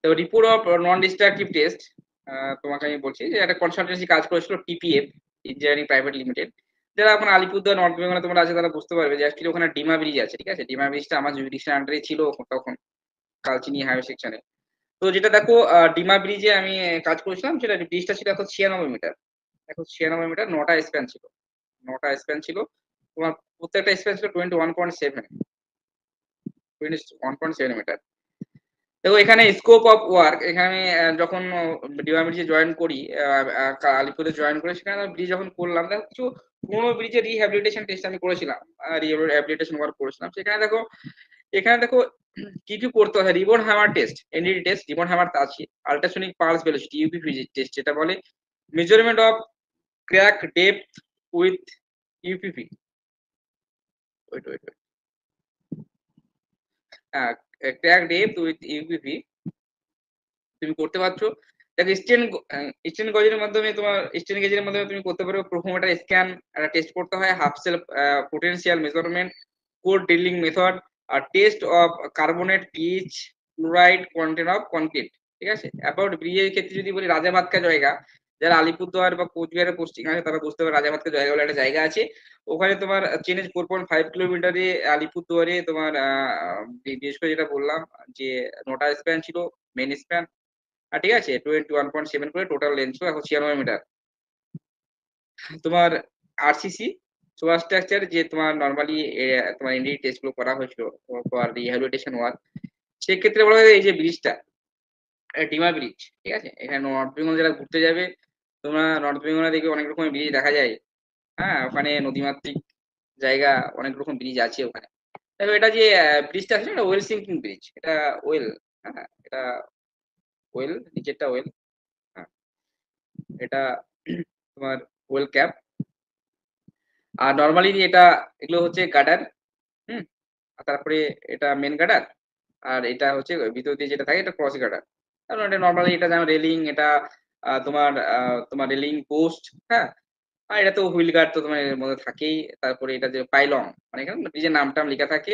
তো report of non destructive test তোমাকে আমি বলছি যে একটা কনসালটেন্সি কাজ করেছিল টিপিএফ ইঞ্জিনিয়ারিং প্রাইভেট লিমিটেড। যারা এখন আলিপুরদুয়ার নর্থ বেঙ্গলে তোমরা আছে তারা বুঝতে পারবে যে অ্যাকচুয়ালি ওখানে ডিমা ব্রিজ আছে। ঠিক আছে? ডিমা ব্রিজটা আমার জুরিডিকশন আন্ডারে ছিল তখন কালচিনি হাইওয়ে সেকশনে। তো যেটা দেখো ডিমা ব্রিজে আমি কাজ করেছিলাম সেটা ব্রিজটা ছিল 196 মিটার। 196 মিটার ৯ টা স্প্যান ছিল। ৯ টা স্প্যান ছিল। তোমার প্রত্যেকটা স্প্যান ছিল 21.7 21.7 মিটার। দেখো এখানে স্কোপ অফ ওয়ার্ক এখানে যখন ডিমা ব্রিজে জয়েন করি আলিপুরে জয়েন করে সেখানে ব্রিজ যখন করলাম দেখো কিছু পুরোনো ব্রিজের রিহ্যাবিলিটেশন টেস্ট আমি করেছিলাম। রিহ্যাবিলিটেশন ওয়ার্ক করেছিলাম সেখানে দেখো এখানে দেখো কি কি করতে হয় rebound hammer test NDT test rebound hammer আছে ultrasonic pulse velocity UPV test যেটা বলে measurement of crack depth with UPV wait wait wait crack depth with UPV তুমি করতে পারছো। দেখো স্টেন গজের মাধ্যমে তোমার স্টেন গেজের মাধ্যমে তুমি করতে পারো প্রোফোমিটার স্ক্যান একটা টেস্ট করতে হয় half cell potential measurement core drilling method আর test of carbonate pH chloride content of concrete. ঠিক আছে? অ্যাবাউট ব্রিজের ক্ষেত্রে যদি বলি রাজাভাতকা জায়গা যারা আলিপুরদুয়ার বা কোচবিহারে পোস্টিং আছে তারা বুঝতে পারে রাজাভাতকা জায়গা বলে একটা জায়গা আছে। ওখানে তোমার চেনেজ 4.5 কিলোমিটারে আলিপুরদুয়ারে তোমার বিশেষ করে যেটা বললাম যে নোটা স্প্যান ছিল মেন স্প্যান। ঠিক আছে 21.7 করে টোটাল লেন্থ ছিল 196 মিটার। তোমার আরসিসি সুপার স্ট্রাকচার যে তোমার নর্মালি তোমার এনডিটি টেস্ট গুলো করা হয়েছিল ফর রিহ্যাবিলিটেশন ওয়ার্ক সেক্ষেত্রে বলা হয় এই যে ব্রিজটা ডিমা ব্রিজ। ঠিক আছে? এখানে নর্থ বেঙ্গল যারা ঘুরতে যাবে তোমরা নর্থ বেঙ্গলে দেখবে অনেক রকমের ব্রিজ দেখা যায়। হ্যাঁ ওখানে নদীমাতৃক জায়গা অনেক রকম ব্রিজ আছে ওখানে। দেখো এটা যে ব্রিজটা আছে এটা ওয়েল সিঙ্কিং ব্রিজ এটা ওয়েল। হ্যাঁ এটা ওয়েল নিচেরটা ওয়েল। হ্যাঁ এটা তোমার ওয়েল ক্যাপ আর নর্মালি এটা এগুলো হচ্ছে গার্ডার। হুম আর তারপরে এটা মেন গার্ডার আর এটা হচ্ছে ভিতর দিয়ে যেটা থাকে এটা ক্রস গার্ডার। কারণ এটা নর্মালি এটা যেমন রেলিং এটা তোমার রেলিং পোস্ট। হ্যাঁ আর এটা তো হুইল গার্ড তো তোমার এর মধ্যে থাকেই। তারপরে এটা যে পাইলং মানে এখানে ব্রিজের নাম টাম লেখা থাকে।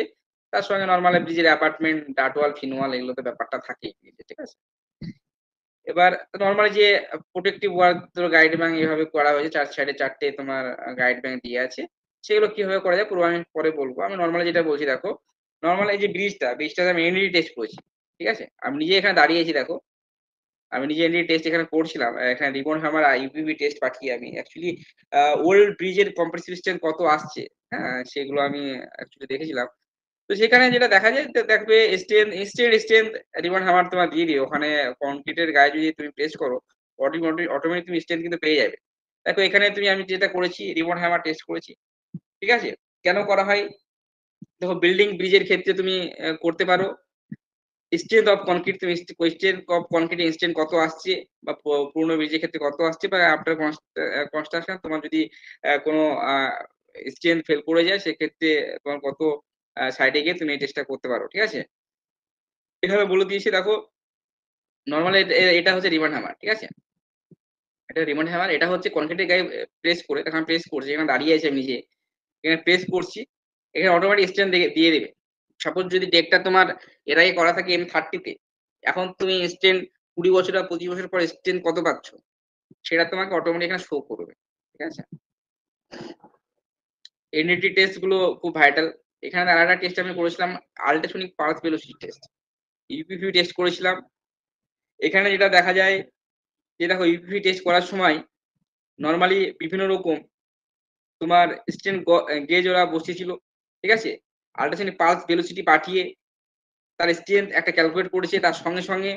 তার সঙ্গে নর্মাল ব্রিজের অ্যাপার্টমেন্ট ডাটওয়াল ফিনওয়াল এগুলো তো ব্যাপারটা থাকেই ব্রিজে। ঠিক আছে? এবার নরমালি যে প্রোটেক্টিভ ওয়ার্ক গাইড ব্যাংক এভাবে করা হয়েছে চার সাইডে চারটে তোমার গাইড ব্যাংক দিয়ে আছে। সেগুলো কিভাবে করা যায় পুরো আমি পরে বলবো। আমি নরমালি যেটা বলছি দেখো নরমাল এই যে ব্রিজটা আমি এনডিটি টেস্ট করেছি। ঠিক আছে? আমি নিজে এখানে দাঁড়িয়েছি দেখো আমি নিজে এনডিটি টেস্ট এখানে করছিলাম এখানে রিবন হ্যামার ইউপিভি টেস্ট পাঠিয়ে আমি অ্যাকচুয়ালি ওল্ড ব্রিজের কম্প্রেসিভ স্ট্রেংথ কত আসছে হ্যাঁ সেগুলো আমি অ্যাকচুয়ালি দেখেছিলাম। তো সেখানে যেটা দেখা যায় দেখবে স্টেন রিবন হ্যামার তোমার দিয়ে দিও ওখানে কংক্রিটের গায়ে যদি তুমি প্রেস করো অটোমেটিক তুমি স্টেন কিন্তু পেয়ে যাবে। দেখো এখানে তুমি আমি যেটা করেছি রিবন হ্যামার টেস্ট করেছি। ঠিক আছে? কেন করা হয়? দেখো বিল্ডিং ব্রিজের ক্ষেত্রে তুমি করতে পারো স্ট্রেংথ অফ কনক্রিট তুমি স্ট্রেংথ অফ কনক্রিট স্ট্রেংথ কত আসছে বা পুরোনো ব্রিজের ক্ষেত্রে কত আসছে বা আফটার কনস্ট্রাকশন তোমার যদি কোনো স্ট্রেংথ ফেল করে যায় সেক্ষেত্রে তোমার কত সাইডে গিয়ে তুমি এই টেস্টটা করতে পারো। ঠিক আছে? এখানে বলে দিয়েছি দেখো নরমালি এটা হচ্ছে রিবন হ্যামার। ঠিক আছে? এটা রিবন হ্যামার এটা হচ্ছে কনক্রিটের গায়ে প্রেস করে তখন প্রেস করছি এখানে দাঁড়িয়ে আছে আমি নিজে এখানে প্রেস করছি এখানে অটোমেটিক স্ট্রেন দিয়ে দেবে। সাপোজ যদি ডেকটা তোমার এর আগে করা থাকে M30 তে এখন তুমি স্ট্রেন 20 বছর বা 25 বছর পর স্ট্রেন কত পাচ্ছ সেটা তোমাকে অটোমেটিক এখানে শো করবে। ঠিক আছে? এনডিটি টেস্ট গুলো খুব ভাইটাল। এখানে আরেকটা টেস্ট আমি করেছিলাম ultrasonic pulse velocity test UPV test করেছিলাম। এখানে যেটা দেখা যায় যে দেখো ইউপিভি টেস্ট করার সময় নরমালি বিভিন্ন রকম তোমার স্ট্রেন গেজ ওরা বসিয়েছিল। ঠিক আছে? আল্ট্রাসোনিক পালস ভেলোসিটি পাঠিয়ে তার স্ট্রেংথ একটা ক্যালকুলেট করেছে তার সঙ্গে সঙ্গে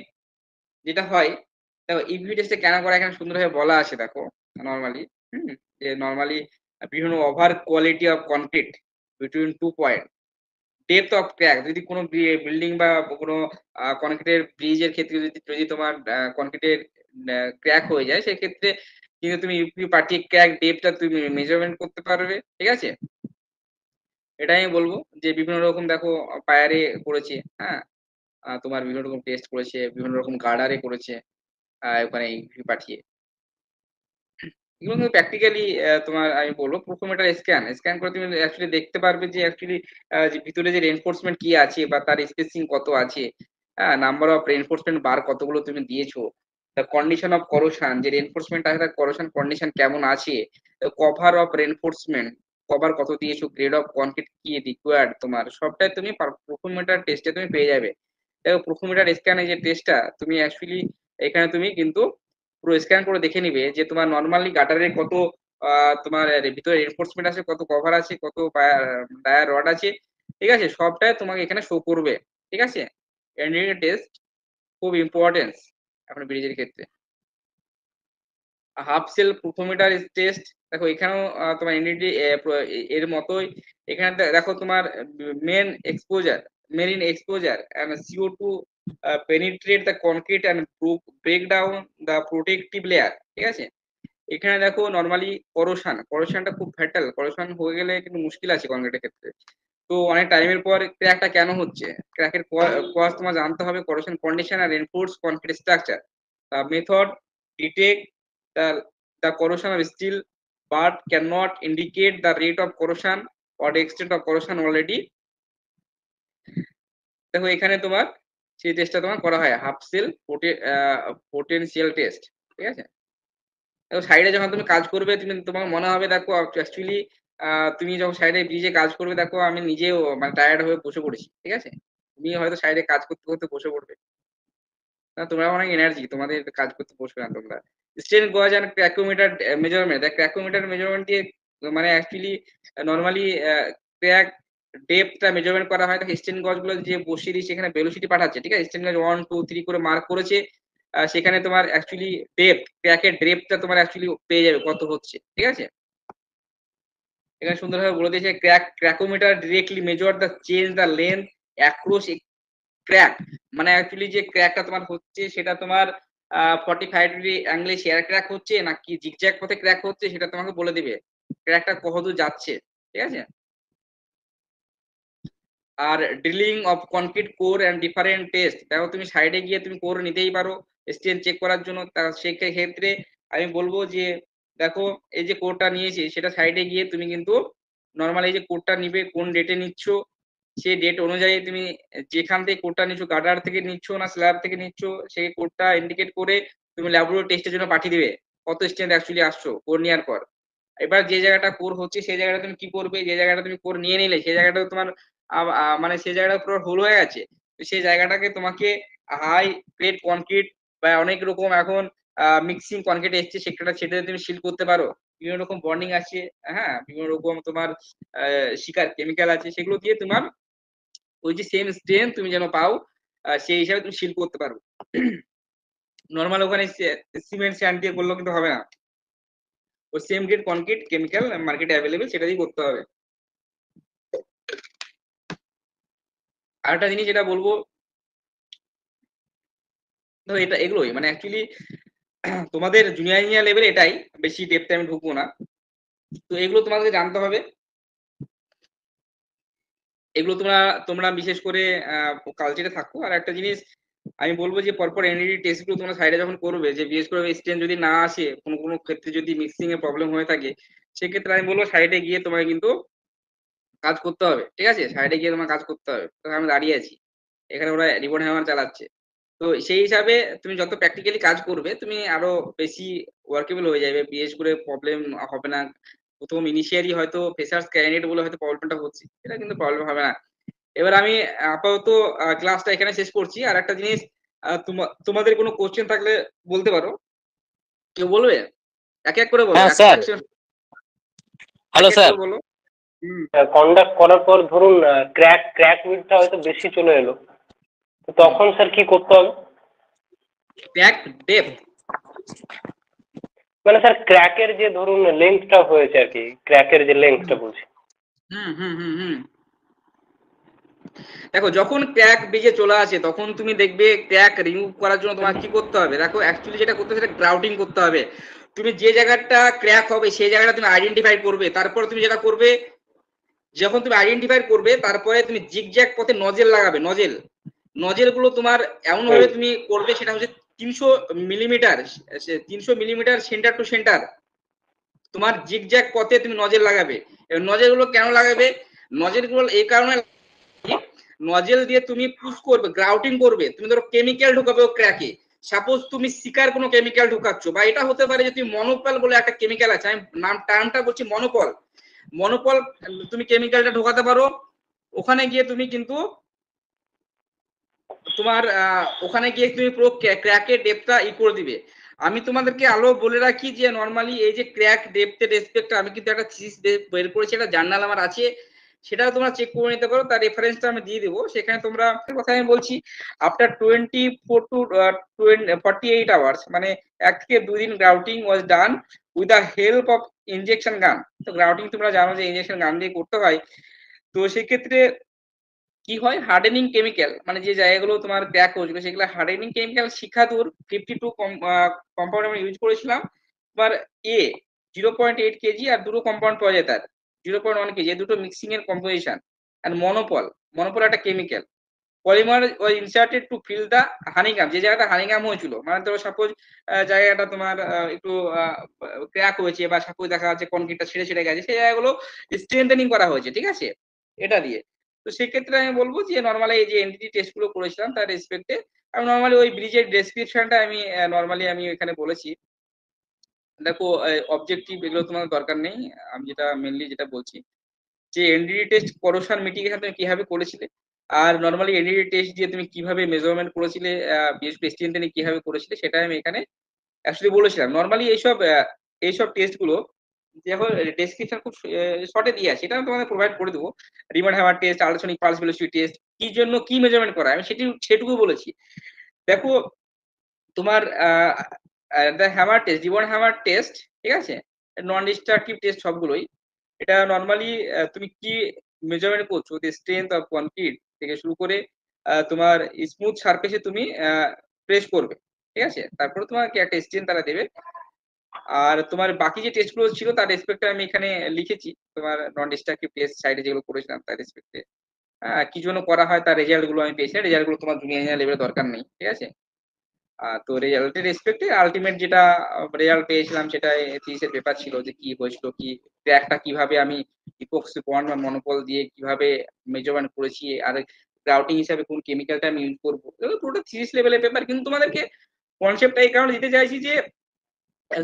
যেটা হয় দেখো ইউপিভি টেস্টে কেন করা এখানে সুন্দরভাবে বলা আছে দেখো নরমালি যে নরমালি বিভিন্ন over quality of concrete between 2 point depth of crack যদি কোনো বিল্ডিং বা কোনো কনক্রিটের ব্রিজের ক্ষেত্রে যদি যদি তোমার কনক্রিটের ক্র্যাক হয়ে যায় সেক্ষেত্রে কিন্তু তুমি ইউপিভি পাঠিয়ে ক্র্যাক ডেপথটা তুমি মেজারমেন্ট করতে পারবে। ঠিক আছে? এটাই আমি বলবো যে বিভিন্ন রকম দেখো পায়ারে করেছে। হ্যাঁ তোমার বিভিন্ন রকম টেস্ট করেছে বিভিন্ন রকম গার্ডারে করেছে ওখানে ইউপিভি পাঠিয়ে এগুলো কিন্তু প্র্যাকটিক্যালি তোমার আমি বলবো প্রোফোমিটার স্ক্যান করে তুমি অ্যাকচুয়ালি দেখতে পারবে যে অ্যাকচুয়ালি যে ভিতরে যে রেনফোর্সমেন্ট কি আছে বা তার স্পেসিং কত আছে হ্যাঁ, নাম্বার অফ রেইনফোর্সমেন্ট বার কতগুলো তুমি দিয়েছো, দ্য কন্ডিশন অফ করোশন, যে রেইনফোর্সমেন্ট আছে তার করোশন কন্ডিশন কেমন আছে, কভার অফ রেইনফোর্সমেন্ট, কভার কত দিয়েছো, গ্রেড অফ কনক্রিট কি রিকোয়ার্ড, তোমার সবটাই তুমি প্রোফোমিটার টেস্টে তুমি পেয়ে যাবে। দেখো প্রোফোমিটার স্ক্যানে যে টেস্টটা তুমি অ্যাকচুয়ালি এখানে তুমি কিন্তু পুরো স্ক্যান করে দেখে নিবে যে তোমার নরমালি গাটারের কত তোমার ভিতরে রেইনফোর্সমেন্ট আছে, কত কভার আছে, কত ডায়ার রড আছে, ঠিক আছে? সবটাই তোমাকে এখানে শো করবে। ঠিক আছে? এনডিটি টেস্ট খুব ইম্পর্টেন্স এখন ব্রিজের ক্ষেত্রে। হাফ সেল প্রোফোমিটার টেস্ট, দেখো এখানেও তোমার এনডিটি এর মতোই। এখানে দেখো তোমার main exposure, marine exposure and CO2 penetrate the concrete and break down the protective layer. ঠিক আছে? এখানে দেখো নরমালি করোশনটা খুব ফ্যাটাল, করোশন হয়ে গেলে কিন্তু মুশকিল আছে কনক্রিটের ক্ষেত্রে। তো অনেক টাইমের পর ক্র্যাকটা কেন হচ্ছে, ক্র্যাকের কজ তোমার জানতে হবে, করোশন কন্ডিশন আর reinforce concrete structure, method detect the the corrosion of steel but cannot indicate the rate of corrosion or the extent of corrosion already। দেখো এখানে তোমার সেই টেস্টটা তোমার করা হয় হাফ সেল পোটেনশিয়াল টেস্ট। ঠিক আছে? দেখো সাইডে যখন তুমি কাজ করবে তুমি তোমার মনে হবে দেখো অ্যাকচুয়ালি তুমি যখন সাইডে ব্রিজে কাজ করবে দেখো আমি নিজেও মানে টায়ার্ড হয়ে বসে পড়েছি। ঠিক আছে? তুমি হয়তো সাইডে কাজ করতে করতে বসে পড়বে, না তোমরা অনেক এনার্জি, তোমাদের কাজ করতে বসবে না তোমরা। Strain gauge and ক্র্যাকোমিটার measurement, ক্র্যাকোমিটার measurement দিয়ে মানে অ্যাকচুয়ালি নরমালি ক্র্যাক ডেপথটা মেজারমেন্ট করা হয়। দেখো স্ট্রেন গজ গুলো যে বসিয়ে দিয়েছে এখানে ভেলোসিটি পাঠাচ্ছে। ঠিক আছে? স্ট্রেন গজ 1 2 3 করে মার্ক করেছে, সেখানে তোমার অ্যাকচুয়ালি ডেপথ, ক্র্যাকের ডেপথটা তোমার অ্যাকচুয়ালি পেয়ে যাবে কত হচ্ছে। ঠিক আছে? এখানে সুন্দরভাবে বলে দিয়েছে crackometer directly measure the change the length across crack, মানে অ্যাকচুয়ালি যে ক্র্যাকটা তোমার হচ্ছে সেটা তোমার 45 ডিগ্রি অ্যাঙ্গেলে শেয়ার ক্র্যাক হচ্ছে নাকি জিগজ্যাগ পথে ক্র্যাক হচ্ছে সেটা তোমাকে বলে দিবে ক্র্যাকটা কতদূর যাচ্ছে। ঠিক আছে? আর drilling of concrete core and different test, দেখো তুমি সাইডে গিয়ে তুমি কোর নিতেই পারো স্ট্রেন চেক করার জন্য। সেক্ষেত্রে আমি বলবো যে দেখো এই যে কোরটা নিয়েছি সেটা সাইডে গিয়ে তুমি কিন্তু নর্মাল এই যে কোরটা নিবে কোন ডেটে নিচ্ছ সেই ডেট অনুযায়ী তুমি যেখান থেকে কোডটা নিচ্ছ, গার্ডার থেকে নিচ্ছ না স্ল্যাব থেকে নিচ্ছ, সেই কোডটা ইন্ডিকেট করে তুমি ল্যাবরেটরি টেস্টের জন্য পাঠিয়ে দিবে কত স্ট্রেন্থ অ্যাকচুয়ালি আসছো কোর নেওয়ার পর। এবার যে জায়গাটা কোর হচ্ছে সেই জায়গাটা তুমি কি করবে, যে জায়গাটা তুমি কোর নিয়ে নিলে সেই জায়গাটা তোমার মানে সেই জায়গাটা পুরো হোল হয়ে গেছে, তো সেই জায়গাটাকে তোমাকে হাই গ্রেড কনক্রিট বা অনেক রকম এখন মিক্সিং কনক্রিট এসছে সেটা তুমি সিল করতে পারো। বিভিন্ন রকম বন্ডিং আছে, হ্যাঁ বিভিন্ন রকম তোমার শিকার কেমিক্যাল আছে, সেগুলো দিয়ে তোমার ওই যে সেম স্ট্রেন তুমি যেন পাও সেই হিসাবে তুমি সিল করতে পারো। নর্মাল ওখানে সিমেন্ট স্যান্ড দিয়ে করলেও কিন্তু হবে না, ওই সেম গ্রেড কনক্রিট কেমিক্যাল মার্কেটে অ্যাভেলেবেল সেটা দিয়ে করতে হবে। আরেকটা জিনিস যেটা বলবো, ধরো এটা এগুলোই মানে অ্যাকচুয়ালি তোমাদের জুনিয়র ইঞ্জিনিয়ার লেভেল এটাই, বেশি ডেপথে আমি ঢুকবো না। তো এগুলো তোমাদেরকে জানতে হবে, এগুলো তোমরা তোমরা বিশেষ করে কালচারে থাকো। আর একটা জিনিস আমি বলবো যে পরপর এনডিটি টেস্ট গুলো তোমরা সাইডে যখন করবে, যে বিশেষ করে স্ট্রেন যদি না আসে, কোনো কোনো ক্ষেত্রে যদি মিক্সিং এর প্রবলেম হয়ে থাকে, সেক্ষেত্রে আমি বলবো সাইডে গিয়ে তোমায় কিন্তু কাজ করতে হবে। ঠিক আছে? সাইডে গিয়ে তোমার কাজ করতে হবে, আমি দাঁড়িয়ে আছি এখানে, ওরা রিবন হ্যামার চালাচ্ছে। তো সেই হিসাবে তুমি যত প্র্যাকটিক্যালি কাজ করবে তুমি আরো বেশি ওয়ার্কেবল হয়ে যাবে, বিশেষ করে প্রবলেম হবে না। প্রথম ইনিশিয়ালি হয়তো ফ্রেশার্স ক্যান্ডিডেট বলে হয়তো প্রবলেমটা হচ্ছে, এটা কিন্তু প্রবলেম হবে না। এবার আমি আপাতত ক্লাসটা এখানে শেষ করছি। আর একটা জিনিস, তোমাদের কোনো কোশ্চেন থাকলে বলতে পারো। কেউ বলবে? এক এক করে বলো। হ্যাঁ স্যার। Hello sir. বলো। কন্ডাক্ট করার পর ধরুন ক্র্যাক উইডটা হয়তো বেশি চলে এলো, তো তখন স্যার কি করতে হবে? ক্র্যাক ডেপথ মানে স্যার ক্র্যাকের যে ধরুন লেন্থটা হয়েছে আর কি, ক্র্যাকের যে লেন্থটা বলছি। দেখো যখন ক্র্যাক ব্রিজে চলে আসে তখন তুমি দেখবে ক্র্যাক রিমুভ করার জন্য তোমার কি করতে হবে, দেখো অ্যাকচুয়ালি যেটা করতে হবে সেটা গ্রাউটিং করতে হবে। তুমি যে জায়গাটা ক্র্যাক হবে সেই জায়গাটা তুমি আইডেন্টিফাই করবে, তারপর তুমি যেটা করবে যখন তুমি আইডেন্টিফাই করবে তারপরে তুমি জিগজ্যাগ পথে নজেল লাগাবে। নজেল গুলো তোমার এমন ভাবে তুমি করবে সেটা হচ্ছে 300 millimetre, 300 millimetre centre to centre তোমার জিগজ্যাগ পথে তুমি নজেল লাগাবে। এবার নজেল গুলো কেন লাগাবে? নজেল গুলো এই কারণে নজেল দিয়ে তুমি পুশ করবে, গ্রাউটিং করবে, তুমি ধরো কেমিক্যাল ঢোকাবে ও ক্র্যাকে, সাপোজ তুমি সিকার কোনো কেমিক্যাল ঢোকাচ্ছ, বা এটা হতে পারে যে তুমি মনোপল বলে একটা কেমিক্যাল আছে, আমি টার্মটা বলছি মনোপল, মনোপল তুমি কেমিক্যালটা ঢোকাতে পারো, ওখানে গিয়ে তুমি কিন্তু তোমার ওখানে গিয়ে তুমি পুরো ক্র্যাকের ডেপথটা করে দিবে। আমি তোমাদেরকে আলো বলে রাখি যে নর্মালি এই যে ক্র্যাক ডেপথের রেসপেক্ট আমি কিন্তু একটা থিসিস বের করেছি, একটা জার্নাল আমার আছে, সেটাও তোমরা চেক করে নিতে পারো, তার রেফারেন্সটা আমি দিয়ে দেবো, সেখানে তোমরা কথা আমি বলছি আফটার 24 to 48 আওয়ার্স, মানে 1 থেকে 2 দিন grouting was done with the help of injection গান। তো গ্রাউটিং তোমরা জানো যে ইনজেকশন গান দিয়ে করতে হয়। তো সেক্ষেত্রে কি হয়, হার্ডেনিং কেমিক্যাল মানে যে জায়গাগুলো তোমার ক্র্যাক হয়েছিল সেগুলো হার্ডেনিং কেমিক্যাল শিখাতুর 52 কম্পাউন্ড আমরা ইউজ করেছিলাম। এবার এ 0.8 কেজি আর দুটো কম্পাউন্ড পাওয়া যায় তার 0.1 কেজি, দুটো মিক্সিং এর কম্পোজিশন। আর মনোপল একটা chemical. Polymer was inserted to fill the honeycomb, যে জায়গাটা হানিগাম হয়েছিল, মানে ধরো সাপোজ জায়গাটা তোমার একটু ক্র্যাক হয়েছে বা সাপোজ দেখা যাচ্ছে কনক্রিটটা ছেড়ে ছেড়ে গেছে, সেই জায়গাগুলো স্ট্রেংথেনিং করা হয়েছে, ঠিক আছে, এটা দিয়ে। তো সেক্ষেত্রে আমি বলবো যে নর্মালি এই যে এনটিটি টেস্ট গুলো করেছিলাম তার রেসপেক্টে আমি নর্মালি ওই ব্রিজের ডেসক্রিপশনটা আমি নর্মালি আমি এখানে বলেছি। দেখো অবজেক্টিভ এগুলো তোমার দরকার নেই, আমি যেটা মেনলি যেটা বলছি যে এনডিটি টেস্ট করোশন মিটিগেশন তুমি কিভাবে করেছিলে, আর নর্মালি এনডিটি টেস্ট দিয়ে তুমি কিভাবে মেজারমেন্ট করেছিলে, বিএস প্রেসিডেন্ট কিভাবে করেছিলে, সেটা আমি এখানে অ্যাকচুয়ালি বলেছিলাম। নর্মালি এইসব টেস্ট গুলো দেখো ডেসক্রিপশন খুব শর্টে দিয়ে আছে, এটা আমি তোমাদের প্রোভাইড করে দেবো। Remote hammer test, ultrasonic pulse velocity test, কি জন্য কি মেজারমেন্ট করা আমি সেটুকু বলেছি। দেখো তোমার hammer test, remote hammer test, ঠিক আছে, নন ডিস্ট্রাকটিভ টেস্ট সবগুলোই। এটা নর্মালি তুমি কি মেজারমেন্ট করছো, স্ট্রেংথ অফ কনক্রিট থেকে শুরু করে তোমার স্মুথ সারফেসে তুমি প্রেস করবে, ঠিক আছে, তারপরে তোমাকে একটা স্ট্রেংথ তারা দেবে। আর তোমার বাকি যে টেস্ট গুলো ছিল তার রেসপেক্টে আমি এখানে লিখেছি, তোমার নন ডিস্ট্রাকটিভ টেস্ট সাইডে যেগুলো করেছিলাম তার রেসপেক্টে কি জন্য করা হয় তার রেজাল্ট গুলো আমি পেয়েছি, রেজাল্ট গুলো তোমার জুনিয়র ইঞ্জিনিয়ার লেভেলে দরকার নেই, ঠিক আছে। তো রেজাল্টের রেসপেক্টে আলটিমেট যেটা রেজাল্ট পেয়েছিলাম সেটা থিসিসের পেপার ছিল যে কি হয়েছিল, কি ক্র্যাকটা কিভাবে আমি ইপক্সি বন্ড বা মনোপল দিয়ে কিভাবে মেজারমেন্ট করেছি, আর গ্রাউটিং হিসাবে কোন কেমিক্যালটা আমি ইউজ করবো, পুরোটা থিসিস লেভেলের পেপার। কিন্তু তোমাদেরকে কনসেপ্টটা এই কারণে দিতে চাইছি যে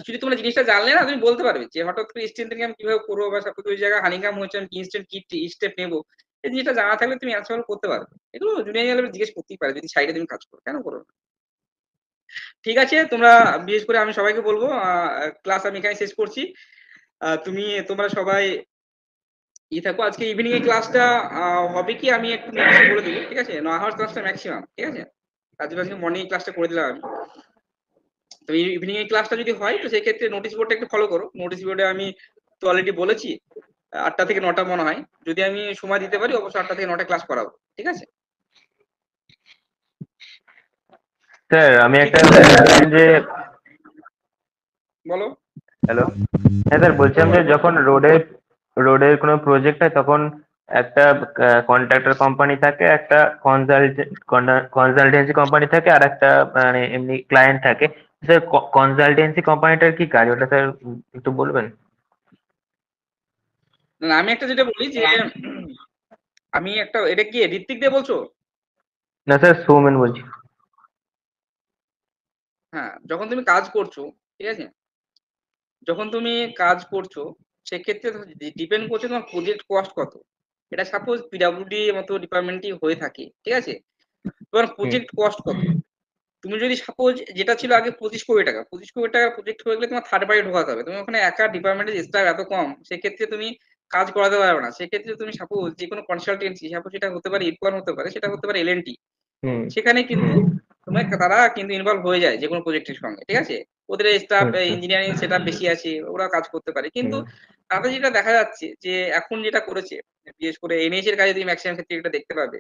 যদি তোমরা জিনিসটা জানলে না তুমি বলতে পারবে যে হঠাৎ করে স্ট্রেন্থেনিং আমি কিভাবে করবো, বা সাপোজ ওই জায়গায় হানিকাম হয়েছে আমি ইনস্ট্যান্ট কি স্টেপ নেবো, এই জিনিসটা জানা থাকলে তুমি অ্যান্সার করতে পারবে। এগুলো জুনিয়র লেভেলে জিজ্ঞেস করতেই পারে যদি সাইডে তুমি কাজ করো, কেন করো না। ঠিক আছে, তোমরা বিশেষ করে আমি সবাইকে বলবো ক্লাস আমি এখানে শেষ করছি। তোমরা সবাই থাকো। আজকে ইভিনিং এর ক্লাসটা হবে কি আমি একটু বলে দেবো, ঠিক আছে, 9 আওয়ার ক্লাসটা ম্যাক্সিমাম, ঠিক আছে, তার জন্য আজকে মর্নিং ক্লাসটা করে দিলাম আমি। তো ইভিনিং এর ক্লাসটা যদি হয় তো সেই ক্ষেত্রে নোটিশ বোর্ডটা একটু ফলো করো। নোটিশ বোর্ডে আমি তো অলরেডি বলেছি 8টা থেকে 9টা মনে হয়, যদি আমি সময় দিতে পারি অবশ্যই 8টা থেকে 9টা ক্লাস করাবো, ঠিক আছে। স্যার আমি একটা যে বলো। হ্যালো, হ্যাঁ স্যার বলছিলাম যে যখন রোডের কোনো প্রজেক্ট হয় তখন একটা কন্ট্রাক্টর কোম্পানি থাকে, একটা কনসালটেন্সি কোম্পানি থাকে, আর একটা মানে এমনি ক্লায়েন্ট থাকে। স্যার কনসালটেন্সি কোম্পানিটার কি কাজ ওটা স্যার একটু বলবেন? না আমি একটা যেটা বলি যে আমি একটা, এটা কি ঋত্বিক দিয়ে বলছো? না স্যার, সৌমেন বলছি। হ্যাঁ, যখন তুমি কাজ করছো, ঠিক আছে, যখন তুমি কাজ করছো সেক্ষেত্রে ডিপেন্ড করছে তোমার প্রজেক্ট কস্ট কত। এটা সাপোজ পিডাব্লিউডি মতো ডিপার্টমেন্টই হয়ে থাকে, ঠিক আছে, তোমার প্রজেক্ট কস্ট কত। তুমি যদি সাপোজ যেটা ছিল আগে 25 কোটি টাকা, 25 কোটি টাকার প্রজেক্ট হয়ে গেলে তোমার থার্ড পার্টি ঢোকাতে হবে, তুমি ওখানে একা ডিপার্টমেন্টের স্টাফ এত কম, সেক্ষেত্রে তুমি কাজ করাতে পারবে না। সেক্ষেত্রে তুমি সাপোজ যে কোনো কনসালটেন্সি, সাপোজ সেটা হতে পারে ইরকন হতে পারে, সেটা হতে পারে এলএনটি, হুম। সেখানে কিন্তু তোমার তারা কিন্তু ইনভলভ হয়ে যায় যে কোনো প্রজেক্টের সঙ্গে, ঠিক আছে, ওদের স্টাফ আচ্ছা। ইঞ্জিনিয়ারিং সেটআপ বেশি আছে, ওরা কাজ করতে পারে। কিন্তু হুম। তাতে যেটা দেখা যাচ্ছে যে এখন যেটা করেছে বিশেষ করে এনএইচ এর কাজে তুমি ম্যাক্সিমাম ক্ষেত্রে এটা দেখতে পাবে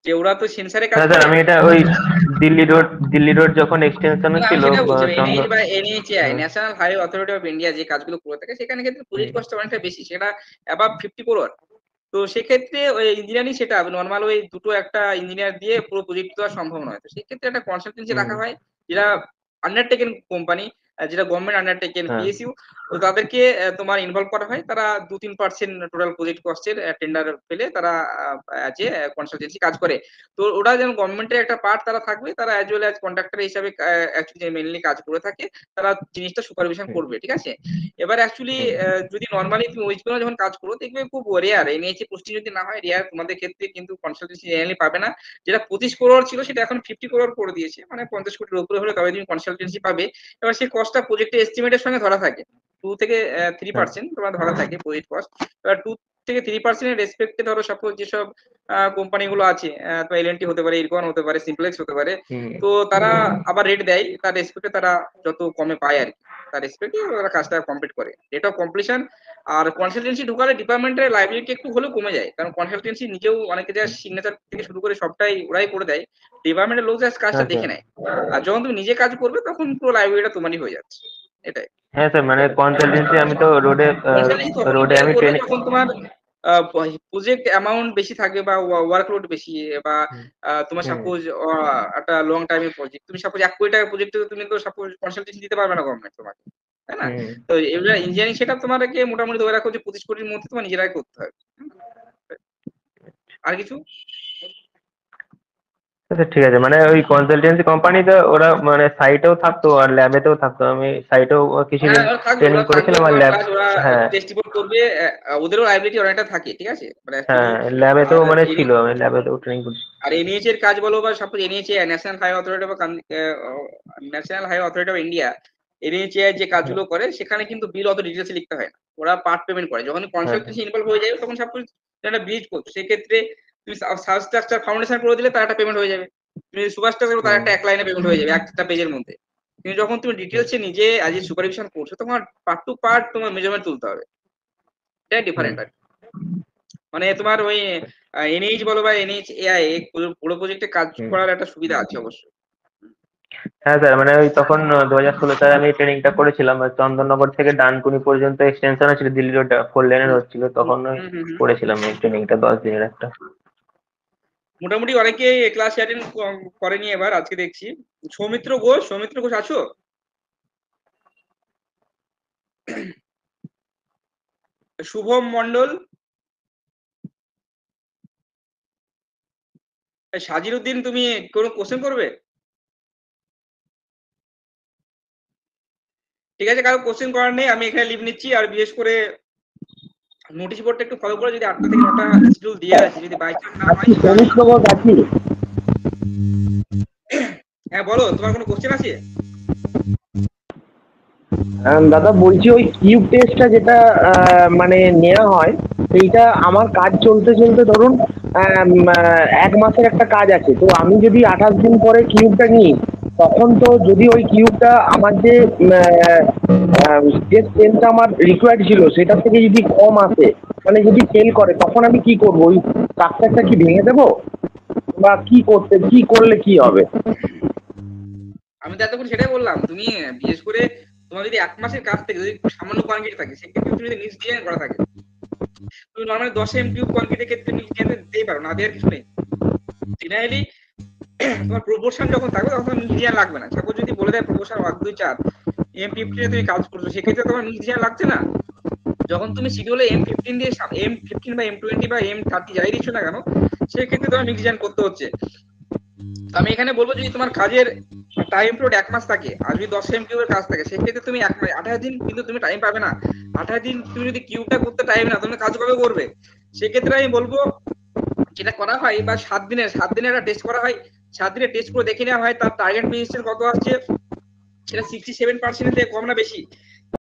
যে ওরা তো সেন্সারে কাজ হ্যাঁ করে। স্যার, আমি এটা ওই দিল্লি রোড যখন এক্সটেনশন না, আমি ছিল সেটা বলছি এনএইচ চন্দ্র। বা এনএইচএআই, হ্যাঁ। National highway authority of India যে কাজগুলো করে থাকে সেখানে ক্ষেত্রে প্রজেক্ট হুম। কস্ট অনেকটা বেশি, সেটা অ্যাবাভ 50 crore। তো সেক্ষেত্রে ওই ইঞ্জিনিয়ারিং সেটা নর্মাল ওই দুটো একটা ইঞ্জিনিয়ার দিয়ে পুরো প্রজেক্ট দেওয়া সম্ভব নয়। তো সেক্ষেত্রে একটা কনসালটেন্সি হুম। রাখা হয় যেটা আন্ডারটেকেন কোম্পানি, যেটা গভর্নমেন্ট আন্ডারটেকেন হ্যাঁ। পিএসইউ, তো তাদেরকে তোমার ইনভলভ করা হয়। তারা 2-3% টোটাল প্রজেক্ট কস্টের টেন্ডার পেলে তারা যে কনসালটেন্সি কাজ করে। তো ওরা যেমন গভর্নমেন্টের একটা পার্ট তারা থাকবে, তারা অ্যাজ ওয়েল অ্যাজ কন্ট্রাক্টর হিসাবে অ্যাকচুয়ালি মেইনলি কাজ করে থাকে। তারা জিনিসটা সুপারভিশন করবে, ঠিক আছে? এবার অ্যাকচুয়ালি যদি নরমালি তুমি ওয়েস্ট বেঙ্গল যখন কাজ করো দেখবে খুব রেয়ার, এনএইচএ পোস্টিং যদি না হয় রেয়ার, তোমাদের ক্ষেত্রে কিন্তু কনসালটেন্সি জেনারেলি পাবে না। যেটা 25 করোড় ছিল সেটা এখন 50 করোড় করে দিয়েছে, মানে 50 কোটির উপরে হলে তবে তুমি কনসালটেন্সি পাবে। এবার সেই কস্টটা প্রজেক্টের এস্টিমেটের সঙ্গে ধরা থাকে, 2 থেকে 3% তোমার ধরা থাকে প্রজেক্ট কস্ট। এবার 2 থেকে 3% এর রেসপেক্টে ধরো সাপোজ যেসব কোম্পানিগুলো আছে, তো এলএনটি হতে পারে, ইরকন হতে পারে, সিমপ্লেক্স হতে পারে, তো তারা আবার রেট দেয় তার রেসপেক্টে, তারা যত কমে পায় আর কি, তার রেসপেক্টে ওরা কাজটা কমপ্লিট করে, রেট অফ কমপ্লিশন। আর কনসালটেন্সি ঢুকালে ডিপার্টমেন্টের লাইবিলিটি একটু হলেও কমে যায়, কারণ কনসালটেন্সি নিজেও অনেকে যা সিগনেচার থেকে শুরু করে সবটাই ওরাই করে দেয়, ডিপার্টমেন্টের লোক যা কাজটা দেখে নেয়। আর যখন তুমি নিজে কাজ করবে তখন পুরো লাইব্রেরিটা তোমারই হয়ে যাচ্ছে, এটাই। হ্যাঁ স্যার, মানে কনসালটেন্সি আমি তো রোডে কনসালটেন্সি তখনই রোডে বের আমি করবে ট্রেনিং। যখন তোমার প্রজেক্ট অ্যামাউন্ট বেশি থাকবে বা ওয়ার্কলোড বেশি, বা তোমার সাপোজ একটা লং টাইমের প্রজেক্ট, তুমি সাপোজ 1 কোটি টাকার প্রজেক্টে তুমি তো সাপোজ কনসালটেন্সি দিতে পারবে না গভর্নমেন্ট তোমাকে, তাই না? তো এগুলো ইঞ্জিনিয়ারিং সেটআপ তোমাকে মোটামুটি ধরে রাখো যে 25 কোটির মধ্যে তোমার নিজেরাই করতে হবে। আর কিছু? আচ্ছা ঠিক আছে, মানে ওই কনসালটেন্সি কোম্পানিতে ওরা মানে সাইটেও থাকতো আর ল্যাবেতেও থাকতো, আমি সাইটেও কিছুদিন ওরা থাকবে, ট্রেনিং করেছিলাম আর তোমার ল্যাব। কাজ ওরা হ্যাঁ টেস্ট রিপোর্ট করবে, ওদেরও লাইবিলিটি অনেকটা থাকে, ঠিক আছে? মানে অ্যাকচুয়ালি হ্যাঁ, ল্যাবেতেও আর মানে ছিল, আমি ল্যাবেতেও ট্রেনিং করছি। আর এনএইচ এর কাজ বলো, বা suppose NH national highway authority বা national highway authority of India, NH যে কাজগুলো করে সেখানে কিন্তু বিল অত ডিটেলসে লিখতে হয় না, ওরা পার্ট পেমেন্ট করে। যখন কনসালটেন্সি ইনভলভ হয়ে যায় তখন সাপোজ একটা ব্রিজ করছো, সেক্ষেত্রে তুমি সাবস্ট্রাকচার ফাউন্ডেশন করে দিলে তার একটা পেমেন্ট হয়ে যাবে, তুমি সুপারস্ট্রাকচার তার একটা 1 লাইনে পেমেন্ট হয়ে যাবে একটা পেজের মধ্যে। কিন্তু যখন তুমি ডিটেলসে নিজে আজ সুপারভিশন করছো তখন পার্ট টু পার্ট তোমার মেজারমেন্ট তুলতে হবে, এটাই ডিফারেন্ট আর কি। মানে তোমার ওই এনএইচ বলো বা এনএইচ এআই পুরো প্রজেক্টে কাজ করার একটা সুবিধা আছে অবশ্যই। হ্যাঁ স্যার, মানে ওই তখন 2016 সালে আমি ট্রেনিংটা করেছিলাম, চন্দননগর থেকে ডানকুনি পর্যন্ত এক্সটেনশন ছিল, দিল্লি রোড 4 লেনের হচ্ছিল, তখন ওই করেছিলাম এই ট্রেনিংটা 10 দিনের একটা। মোটামুটি অনেকে ক্লাস অ্যাটেন্ড করেনি এবার, আজকে দেখছি। সৌমিত্র ঘোষ আছো? শুভম মন্ডল, সাজিরউদ্দিন, তুমি কোনো কোশ্চেন করবে? ঠিক আছে, কারো কোশ্চেন করার নেই, আমি এখানে লিভ নিচ্ছি। আর বিশেষ করে নোটিশ বোর্ডটা একটু ফলো করে, যদি 8টা থেকে 9টা শিডিউল দিয়ে আছে, যদি বাই চান্স না হয় হ্যাঁ বলো, তোমার কোনো কোশ্চেন আছে? দাদা বলছি, ওই কিউব টেস্টটা যেটা মানে নেওয়া হয়, সেইটা আমার কাজ চলতে চলতে ধরুন 1 মাসের একটা কাজ আছে, তো আমি যদি 28 দিন পরে কিউবটা নিই, তখন তো যদি ওই কিউবটা আমার যে স্ট্রেংথটা আমার রিকোয়ার্ড ছিল সেটার থেকে যদি কম আসে, মানে যদি ফেল করে, তখন আমি কি করবো? ওই স্ট্রাকচারটা কি ভেঙে দেবো, বা কি করলে কি হবে? আমি তো এতক্ষণ সেটাই বললাম, তুমি বিশেষ করে তোমার যদি 1 মাসের কাজ থেকে যদি সামান্য কোয়ান্টিটি থাকে, সেক্ষেত্রে তুমি যদি মিক্স ডিজাইন করা থাকে, তুমি নর্মালি 10 কিউব কোয়ান্টিটির ক্ষেত্রে মিক্স ডিজাইন দিতেই পারো, না দেওয়ার কিছু নেই। জেনারেলি তোমার প্রপোর্শন যখন থাকবে তখন মিক্স ডিজাইন লাগবে না। সাপোজ যদি বলে দেয় প্রপোর্শন 1 2 4, M15 এ তুমি কাজ করছো, সেক্ষেত্রে তোমার মিক্স ডিজাইন লাগছে না। যখন তুমি শিডিউলে M15 দিয়ে M15 বা M20 বা M30 যাই দিচ্ছ না কেন, সেক্ষেত্রে তোমার মিক্স ডিজাইন করতে হচ্ছে। আমি এখানে বলবো, যদি তোমার কাজের টাইম পিরিয়ড 1 মাস থাকে আর যদি 10 কিউবের কাজ থাকে, সেক্ষেত্রে তুমি 28 দিন কিন্তু তুমি টাইম পাবে না। 28 দিন তুমি যদি কিউবটা করতে টাইম না, তুমি কাজ কবে করবে? সেক্ষেত্রে আমি বলবো যেটা করা হয়, বা 7 দিনের একটা টেস্ট করা হয়, 7 দিনের টেস্ট করে দেখে নেওয়া হয় তার টার্গেট রেজিস্ট্যান্স কত আসছে, সেটা 67% থেকে কম না বেশি।